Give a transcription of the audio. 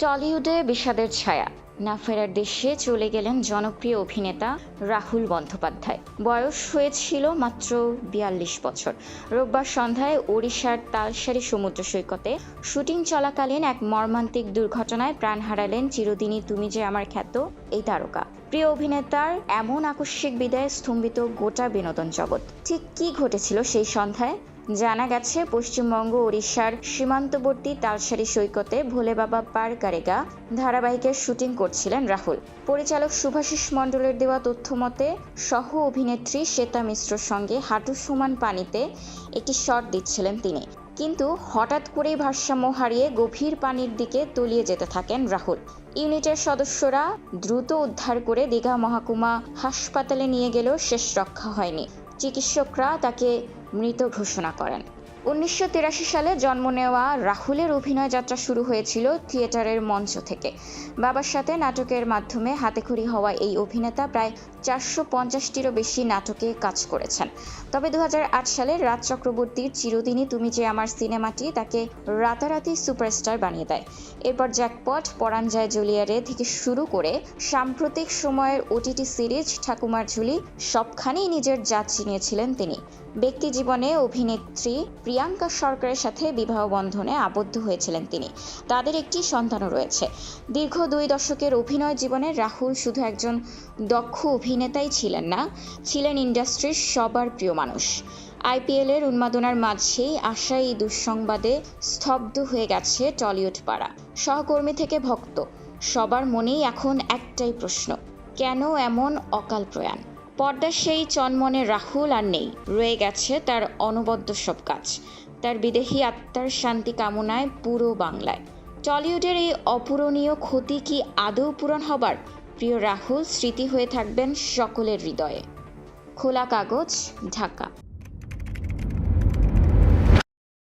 টলিউডে বিষাদের ছায়া, না ফেরার দেশে চলে গেলেন জনপ্রিয় অভিনেতা রাহুল বন্দ্যোপাধ্যায়। বয়স হয়েছিল মাত্র ৪২ বছর। রোববার সন্ধ্যায় ওড়িশার তালসারি সমুদ্র সৈকতে শুটিং চলাকালীন এক মর্মান্তিক দুর্ঘটনায় প্রাণ হারালেন চিরদিনই তুমি যে আমার খ্যাত এই তারকা। প্রিয় অভিনেতার এমন আকস্মিক বিদায়ে স্তম্ভিত গোটা বিনোদন জগৎ। ঠিক কী ঘটেছিল সেই সন্ধ্যায়? জানা গেছে, পশ্চিমবঙ্গ ওড়িশার সীমান্তবর্তী তালসারি সৈকতে ভোলে বাবা পার কারেগা ধারাবাহিকের শুটিং করছিলেন রাহুল। পরিচালক শুভাশিস মণ্ডলের দেওয়া তথ্য মতে, সহ অভিনেত্রী শ্বেতা মিশ্রর সঙ্গে হাঁটু সমান পানিতে একটি শট দিচ্ছিলেন তিনি। কিন্তু হঠাৎ করেই ভারসাম্য হারিয়ে গভীর পানির দিকে তলিয়ে যেতে থাকেন রাহুল। ইউনিটের সদস্যরা দ্রুত উদ্ধার করে দীঘা মহকুমা হাসপাতালে নিয়ে গেলেও শেষ রক্ষা হয়নি। চিকিৎসকরা তাকে মৃত ঘোষণা করেন। ১৯৮৩ সালে জন্ম নেওয়া রাহুলের অভিনয় যাত্রা শুরু হয়েছিল থিয়েটারের মঞ্চ থেকে। বাবার সাথে নাটকের মাধ্যমে হাতেখড়ি হওয়া এই অভিনেতা প্রায় ৪৫০টিরও বেশি নাটকে কাজ করেছেন। তবে ২০০৮ সালে রাজ চক্রবর্তীর চিরদিনই তুমি যে আমার সিনেমাটি তাকে রাতারাতি সুপারস্টার বানিয়ে দেয়। এরপর জ্যাকপট, পরাণ যায় জ্বলিয়ারে থেকে শুরু করে সাম্প্রতিক সময়ের ওটিটি সিরিজ ঠাকুমার ঝুলি সবখানেই নিজের জাত চিনিয়েছিলেন তিনি। ব্যক্তি জীবনে অভিনেত্রী প্রিয়াঙ্কা সরকারের সাথে বিবাহ বন্ধনে আবদ্ধ হয়েছিলেন তিনি। তাদের একটি সন্তানও রয়েছে। দীর্ঘ ২ দশকের অভিনয় জীবনে রাহুল শুধু একজন দক্ষ অভিনেতাই ছিলেন না, ছিলেন ইন্ডাস্ট্রির সবার প্রিয় মানুষ। আইপিএলের উন্মাদনার মাঝেই আসা এই দুঃসংবাদে স্তব্ধ হয়ে গেছে টলিউড পাড়া। সহকর্মী থেকে ভক্ত সবার মনেই এখন একটাই প্রশ্ন, কেন এমন অকাল প্রয়াণ? পর্দার সেই চনমনে রাহুল আর নেই, রয়ে গেছে তার অনবদ্য সব কাজ। তার বিদেহী আত্মার শান্তি কামনায় পুরো বাংলায়। টলিউডের এই অপূরণীয় ক্ষতি কি আদৌ পূরণ হবার? প্রিয় রাহুল স্মৃতি হয়ে থাকবেন সকলের হৃদয়ে। খোলা কাগজ, ঢাকা।